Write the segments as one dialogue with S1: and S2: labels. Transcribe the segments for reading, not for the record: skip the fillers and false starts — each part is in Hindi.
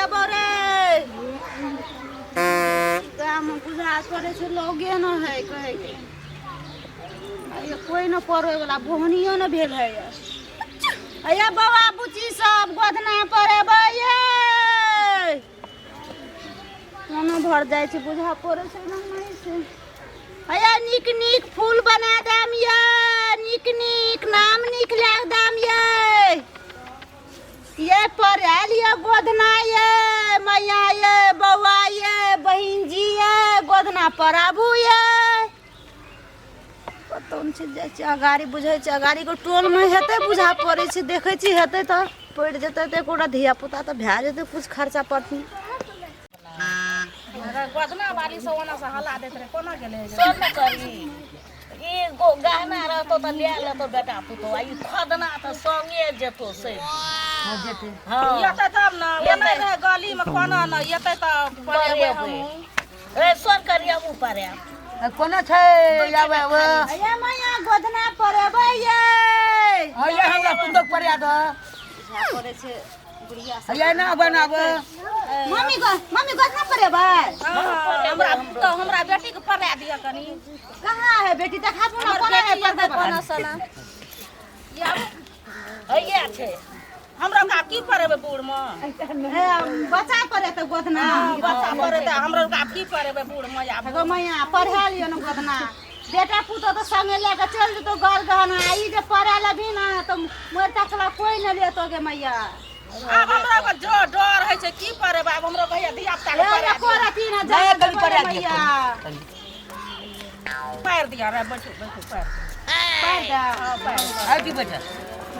S1: देबो रे काम बुझा करे से लोगे न है कहे के ये कोई न पड़े वाला बोहनियो न भेल है अया बाबा बुची सब गोदना पड़े बये कोनो भर जाय छै बुझा पड़े छै न नहीं से अया निक निक फूल बना दाम ये निक निक नाम निक लाग दाम ये पढ़ल ये गोदना ये मैया ये बौआ ये बहिन जी ये गोदना पराबू ये पतन छै जाय छै अगाड़ी बुझै छै अगाड़ी को टोल में हेतै बुझा पड़ै छै देखै छी हेतै त पड़ जेतै त एकोटा धिया पुता त भए जेतै कुछ खर्चा पड़ती
S2: गोदना वाली से ओना से हला देत रे कोना गेले
S3: सब न करी ई गहना रहतो त ले लेतो बेटा पुतो आई खदना त संगे जेतो से
S2: हो जेते हां येते तब न येते रे गली में कोना न येते त परे हम
S3: ए सोर करिया ऊपर आ
S2: कोना छै आवे
S1: अया मैया गोदना परेबै ये
S2: अया हमरा पुतो परे द
S1: बुझा पड़े छै बुढ़िया सब
S2: अया ना बनाब
S1: मम्मी गोदना परेबै
S2: हमरा बेटी के परे दिया कनी
S1: कहां है बेटी देखाबू ना कोना है पर्दा कोना सना
S3: अया छै
S2: हमरा का की परेबे बूढ़ में
S1: बच्चा परे त गोदना
S2: बच्चा परे त हमरा का की परेबे बूढ़ में आब
S1: गो मैया पढ़ा लियो न गोदना बेटा पुतो तो संगे लेके चल जतो घर गहना ई जे पढ़ा लेबी ना तो मोर तकला कोई न लेतो गे मैया
S2: अब हमरा के जो डर है छै की परेबे अब हमरा भैया धिया पुता के
S1: ले को रती ना जाए गली परे मैया
S2: पैर दिया रे बैठो पैर
S1: दा
S2: पैर
S3: आबी बेटा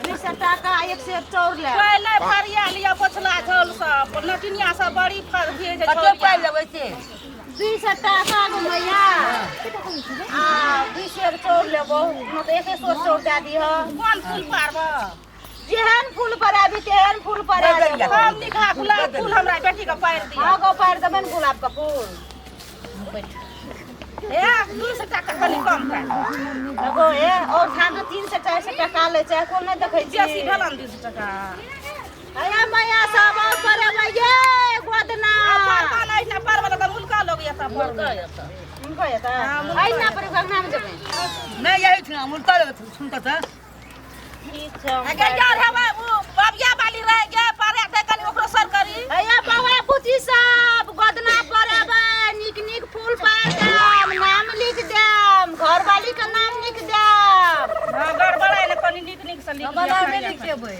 S1: 20 टाका एक से चौर ले
S2: पहले फरिया लिया पछला झोल सब नटिनिया सब बड़ी फर भेज
S3: कते पाइ लेबै से
S1: 20 टाका गो मैया आ 20 चौर लेबो न तो 100 चौर दे दिह
S2: कोन फूल पारबो
S1: जेहन फूल पराबी तेहन फूल परा
S2: हम निखा गुलाब फूल हमरा बेटी के पैर दिया
S1: हां गो पैर देबन गुलाब का फूल
S2: ए 200 टाका कनी कम कर
S1: एगो ए और खान 300 400 टाका ले छै कोन नहीं देखै छी
S2: जैसी भलन 200 टाका
S1: अया मैया सब और परेबै ये गोदना
S2: परवा नहीं ना परवा त मुलका लोग या सब
S3: मुर्गा येता
S1: उनको ये त आई ना पर गंगा में जबे
S2: नहीं यही थी मुलका लोग सुनता था
S1: ठीक छै
S2: अगर यार हवा वो बाबिया वाली रह गए पारे ते कनी ओकरो सर करी
S1: अया बाबा पुची सब गोदना परेबै निक निक फूल पार दाम नाम लिख देम घर वाली का नाम लिख देम
S2: हां गड़बड़ा ने कनी निक निक से लिख
S3: बना में लिखेबै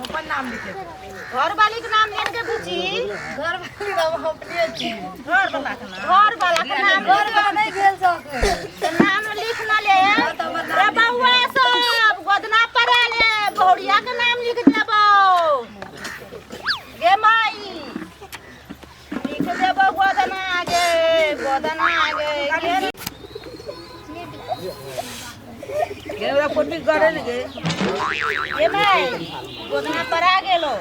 S2: अपन नाम लिखे
S1: घर वाली का नाम लिख के पूछी
S3: घर वाली नाम अपने छी
S2: घर वाला का नाम
S1: घर वाला का नाम
S3: घर वाला नहीं भेल सके
S1: तो नाम लिख ना ले रे बउआ सब गोदना परे ले बहुरिया का नाम लिख देबो गे माई लिख देबो गोदना गे
S2: केवरा कोटी करे लगे
S1: गे माई गोदना परा गेलो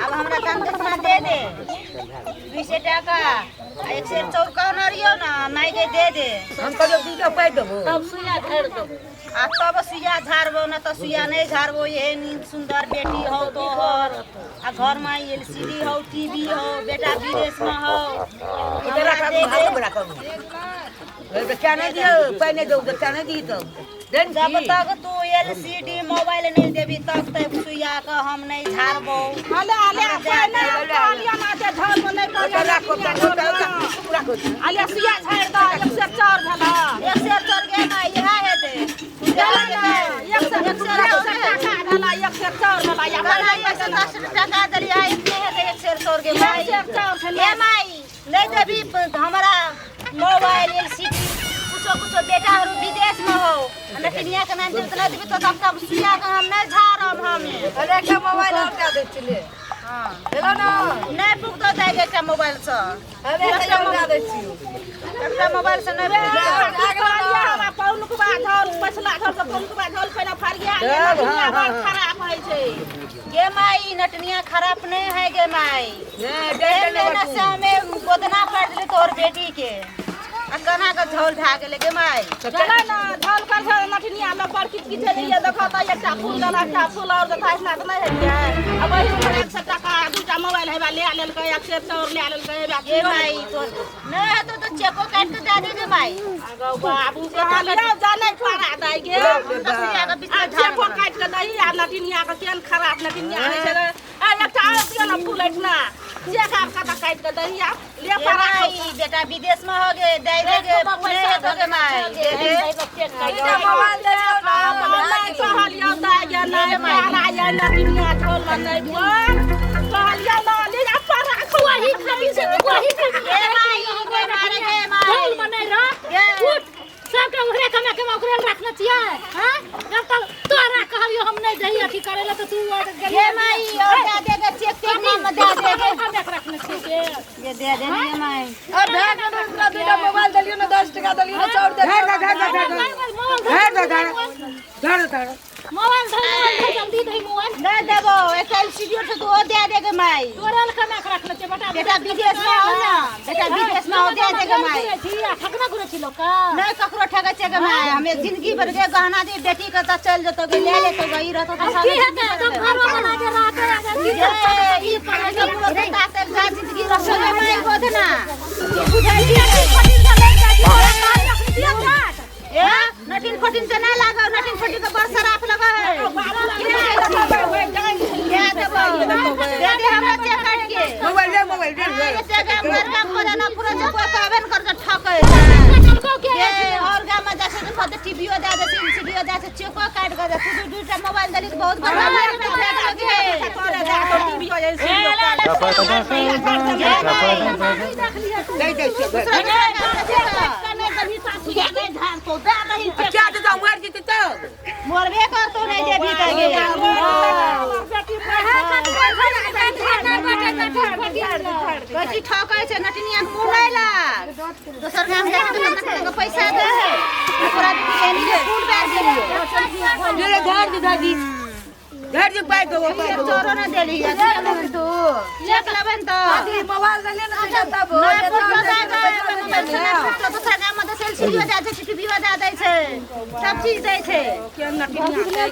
S1: अब हमरा तन कितना दे 20 टाका 100 चौका नरियो ना माई के दे
S2: हम कहियो दूटा पाइ देबो
S3: तब सुइया धर देबो
S1: आ तब सुइया झारबो ना तो सुइया नहीं झारबो ये नींद सुंदर बेटी हो तो हर आ घर में एलसीडी हो टीवी हो बेटा विदेश में हो
S2: इधर का
S1: दे दे
S2: बड़ा करू ए क्या नहीं दियो पाइ नहीं दो क्या नहीं दी तो
S1: जब तक तू एलसीडी मोबाइल नहीं देबी तब तक सुइया का हम नहीं झारबो
S2: अले आलिया ना दे झल में नहीं करिया आलिया सुइया झाड़ दा 104 धला
S1: 104 के ना यह है दे
S2: 104 धला 104 धला या
S1: 10 टाका दलिया इतने है 104 के भाई
S2: 104
S1: ए माई नहीं देबी हमारा मोबाइल एलसीडी कुछ बेटा और विदेश में हो नटिनिया के नाम दे तो देबी तो तब सुइया का हम नहीं झारब हमें
S3: अरे का मोबाइल हटा दे चले
S1: हां
S3: हेलो ना
S1: नहीं पुग दो जाएगा का मोबाइल से
S3: अरे का हटा दे छी
S1: एकटा मोबाइल से नहीं
S2: हमरा पौन के बाद धल पछला धल के पौन के बाद धल पहले फरिया खराब है छै
S1: गे माई नटनिया खराब नहीं है गे माई में गोदना पड़ दिले तोर बेटी के कना के झोल भा गेले गे माई
S2: चला ना झोल कर से नठनिया लो पर किछ किछ नहीं देखो त एकटा फूल देला एकटा फूल और देता इतना त नहीं है अब वही 100 टका दूटा मोबाइल है ले लेल के 100 और ले लेल के
S1: गे माई तो नहीं है तो चेको काट के दे दे गे माई
S2: अगो बाबू के लिया जाने पारा दाई गे
S1: तसिया के बीच में
S2: चेको काट के दही आ नठनिया के केन खराब नठनिया है से आ एकटा और दिया ना फूल इतना चेका का काट के दही आ ले पारा
S1: बेटा विदेश में हो गए दे दे गे पैसा दे गे माई दे दे
S2: मोबाइल दे ना कहलिया दाई गे नहीं पारा या नठनिया छोल नहीं बोल कहलिया ना ले जा पारा
S3: वही खरी से वही
S1: गे माई
S3: ढोल मने रा उठ सब के उहरे कमा के ओकरे रखना चाहिए हां जब तक तोरा कहलियो हम नहीं जही अथी करेला तो तू
S1: गे माई और दे दे चेक के नाम दे दे गे
S3: हम रखना चाहिए
S1: ये दे दे गे माई
S2: अब भेज दे दूसरा दूटा मोबाइल दलियो ना 10 टका दलियो ना 4 दे
S3: मोबाइल जल्दी दे मोबाइल
S1: दे देबो एकल सीडियो से तो दे दे गे माई
S3: तोरा कमा के रखना चाहिए
S1: बेटा विदेश में हो ना बेटा विदेश में हो दे दे गे माई
S3: ठगना करे छी लोग का
S1: नहीं ककरो ठगे छे गे माई हमें जिंदगी भर के गहना दे बेटी के तो चल जतो गे ले ले तो गई रहतो तो
S3: की है तो घरो बना के रख
S1: ई करे के पूरा बेटा से जा जिंदगी रखो गे माई गोधना ए नटिन फटिन से ना लागो नटिन फटिन के बड़ सराफ लगा है दे दे हमरा चेक काट के मोबाइल दे ये जगह घर का खोदा ना पूरा जो कहबेन कर के ठके ये और गाम में जैसे तो मत टीवीओ दे दे सीडीओ दे चेको काट के दे तू दूटा मोबाइल दली बहुत बड़ा मार के लगे
S2: तोरे जा तो टीवीओ ये सीडीओ
S1: क्या तो मर जीते तो मरबे कर तो नहीं दे भी कहे बेटी ठकै छै नटनिया मुनै लाग दोसर गाम जा के पैसा दे है ओकरा बिरयानी के फूल बैग दियो ये घर दे दादी घर जे पाइ दो चोरो ना देली है तू चेक लेबन तो
S2: मोबाइल दलियो ना तब
S1: दोसर गाम में सेल सीडीओ दे छै टीवी दे दै छै सब चीज दै छै
S2: के नटनिया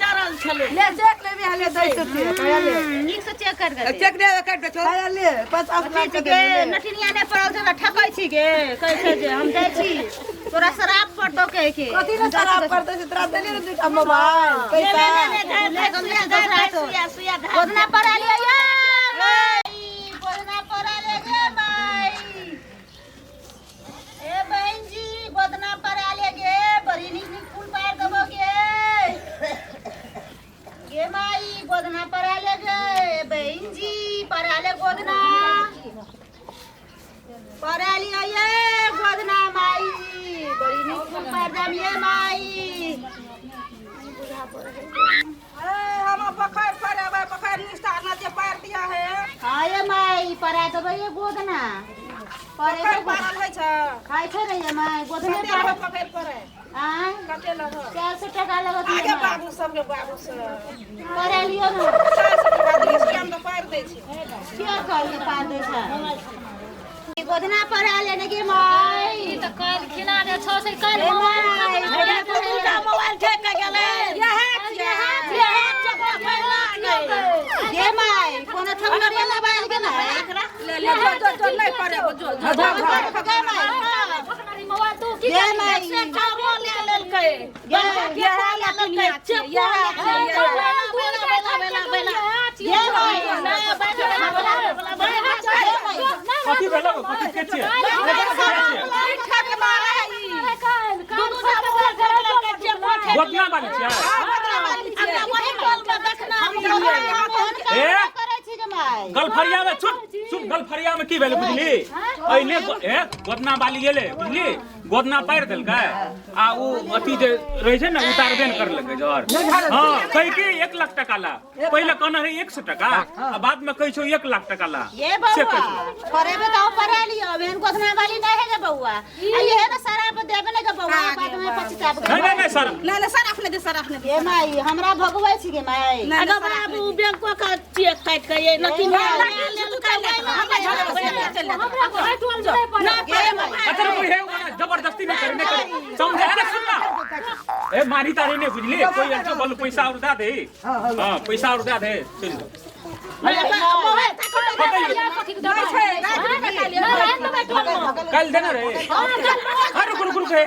S2: डरल छले
S1: ले चेक लेबे हले दै छै नीक से चेक कर चेक दे काट दे छोड़ ले 50 लाख के नटनिया ने पड़ल छै ठकै छी गे कहै छै जे हम जाइ छी तोरा शराब पर तो कह के
S2: कथि ने शराब करते से तोरा देली रे दूटा मोबाइल पैसा
S1: गोदना पड़ा ले ये माई गोदना पड़ा ले गे माई ए बहन जी गोदना पड़ा ले गे बड़ी नीक फूल पार देबो गे माई गोदना पड़ा ले गे बहन जी पड़ा ले गोदना पड़ा लिया ये गोदना माई बड़ी नीक फूल पार दम ये माई
S2: हम पखर पर आवे पखर निस्तार ना जे पार दिया है
S1: हां ये माई परा देबे ये गोदना परे
S2: पखर पारल होय छ
S1: खाइ छै रे ये माई गोदना
S2: पर पखर पर
S1: आय
S2: कते लग
S1: 400 टका लगत
S2: आगे बाबू सब के बाबू से
S1: परे लियो ना
S2: 400 टका दिस के हम तो पार दे छी
S1: क्या कर के पार दे छै गोदना परा लेने के माई
S3: त कल खिला दे 6 से कल
S2: मोबाइल ठेक के गेले ये
S1: ये माई कोनो ठगना पे मोबाइल के ना
S2: ले ले जो नहीं पड़े जो
S3: मोबाइल तू की
S1: ये माई
S2: ले लेल के
S1: ये
S2: नटनिया छे ये
S1: माई
S4: कथी भेलो कथी के छियै गोदना वाली छियै गलफरिया में चुप गलफरिया में की भेल बुझली एने गोदना वाली गेले बुझली गोदना पार देलकै आ उ अथी जे रहै छै ने उतारबे न करलकै जर हां कहि के 1 लाख टका ला पहिले कहना रहे 100 टका आ बाद में कहै छौ 1 लाख टका ला
S1: ये बउआ परेबे तो परा लियो बहन गोदना वाली नहीं है गे बउआ आ ये ना शराब दे देबे नहीं का बउआ बाद में पछताब
S4: नहीं सर
S2: नहीं सर अपने दे सर अपने
S1: ये माई हमरा भगवै छी के माई
S2: अगर बाबू बैंक का चेक काट के ये नथी में तू का चल ना
S4: अच्छा कोई है जबरदस्ती नहीं करने का समझे ना सुनना ए मारी तारी ने बुझली कोई अच्छा बोल पैसा और दा दे हां पैसा और दा दे चल कल देना रे अरे गुरु है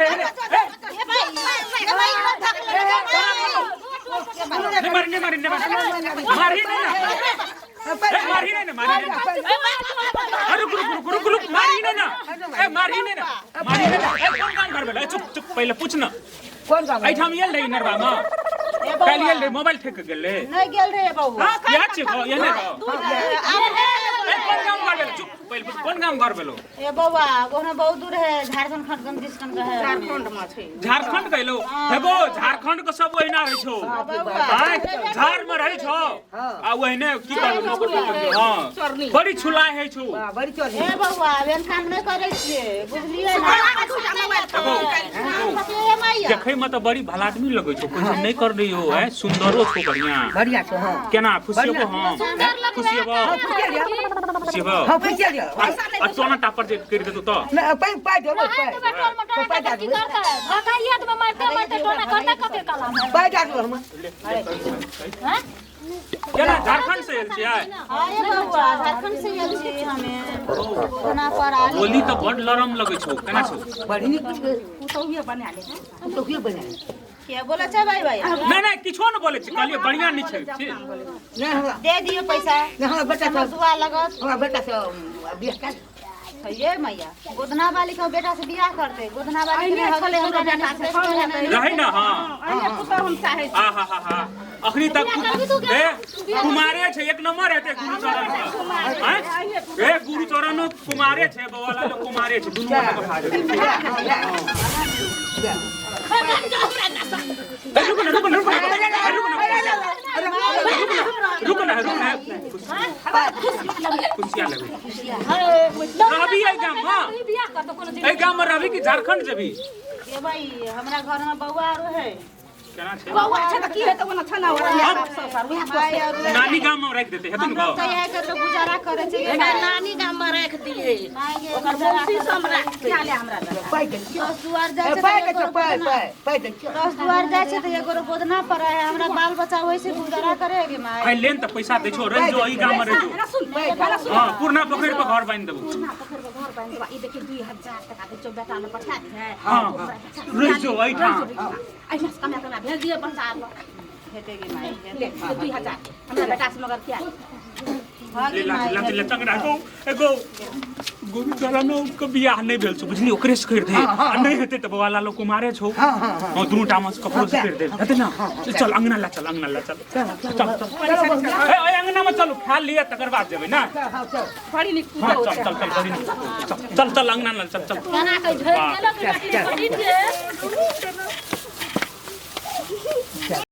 S4: मारी अरे गुरु मारी ना कौन काम कर बेला चुप चुप पहले पूछ ना
S1: कौन काम
S4: आई ठाम येल रही नरवा में कल येल रे मोबाइल ठेक गेले
S1: नहीं गेल रे बउआ
S4: क्या छी को ये ने कौन काम कर बेला चुप पहले कौन काम कर बेलो
S1: ए बउआ ओने बहुत दूर है झारखंड खंड डिस्कन का है
S2: झारखंड में छै
S4: झारखंड गइलो हेबो झारखंड के सब ओहिना रहै छौ हां झार में रहै छौ आ ओहिने की कर नौकर हां बड़ी छुलाय है छौ
S1: बड़ी चोर ए बउआ बेन काम नहीं करे छिए बुझलिए ना ए माई
S4: देखै में त बड़ी भला आदमी लगै छौ कुछ नहीं कर रही हो है सुंदरो छौ बढ़िया
S5: छौ हां
S4: केना खुशियबो हां खुशियबो
S5: हां पैसा दियो
S4: आ सोना टापर जे कर दे तो
S5: ना पाई दो पाई दो हम
S4: केना झारखंड से आयल छियै
S1: हां ए बउआ झारखंड से आयल छी हमें ओना पर आली
S4: बोली त बड लरम लगै छौ केना छौ
S5: बड़ी निक
S2: कुतौहिए बना ले
S5: तो की बना
S1: के बोले छै भाई भाई
S4: नहीं किछो न बोले छी कहलिए बढ़िया नहीं छै
S5: ना
S1: दे दियो पैसा
S5: ना हम बेटा
S1: हमर दुआ लगत
S5: हमरा बेटा से बियाह कर
S1: ये मैया गोदना वाली का बेटा से बियाह करते गोदना वाली के हगले हमरा बेटा से
S4: रही ना हां
S2: अइने कुतौ हम चाहे
S4: आहा अखनी तक ए कुमारे छै एक नंबर हेते गुरुचरण हैं ए गुरुचरण कुमारे छै बवाला लोग कुमारे छै दुनु में खा दे रुको ना खुशियां लगे रवि आई गाम हां ए गाम में रवि की झारखंड से भी
S1: ये भाई हमरा घर में बउआ आरो है
S4: केना छै
S2: बउआ छै त की हेतै ओना छना
S1: भाई और
S4: नानी गाम में रख देते हेतन
S1: हम कहिया के तो गुजारा करे छै
S2: नानी गाम में रख दिए ओकर बंसी सम रख क्या ले हमरा
S5: पाई दे
S1: दस दुआर जाय छै
S5: पाई के पाई दे
S1: दस दुआर जाय छै त एगो गोदना पर है हमरा बाल बच्चा होय से गुजारा करे के माय
S4: आई लेन त पैसा दे छो रह जो ई गाम में रह जो
S2: सुन सुन
S4: हां पूर्णा पोखर पे घर बांध देबो
S2: घर बन देबा ई देखि 2000 टका दे चो बेटा में पठा दे है
S4: हां रह जो आई ठाम
S2: ऐसा कमा भेज दिए पंचायत
S1: हेते के माय
S2: ले 2000 हमरा बेटा से मगर क्या
S4: ले ला तंगड़ा को एगो गुरुचरण के बियाह नहीं भेल छ बुझली ओकरे से कर दे आ नहीं हेते त बवाला लोग कुमारे छौ हां दुनु टामस कपड़ो से कर दे हेते ना चल अंगना ला चल ए अंगना में चलो खा लिया तकर बाद जेबै ना
S2: बड़ी निक
S4: चल अंगना ला चल
S3: केना कहि भेज देलक बेटी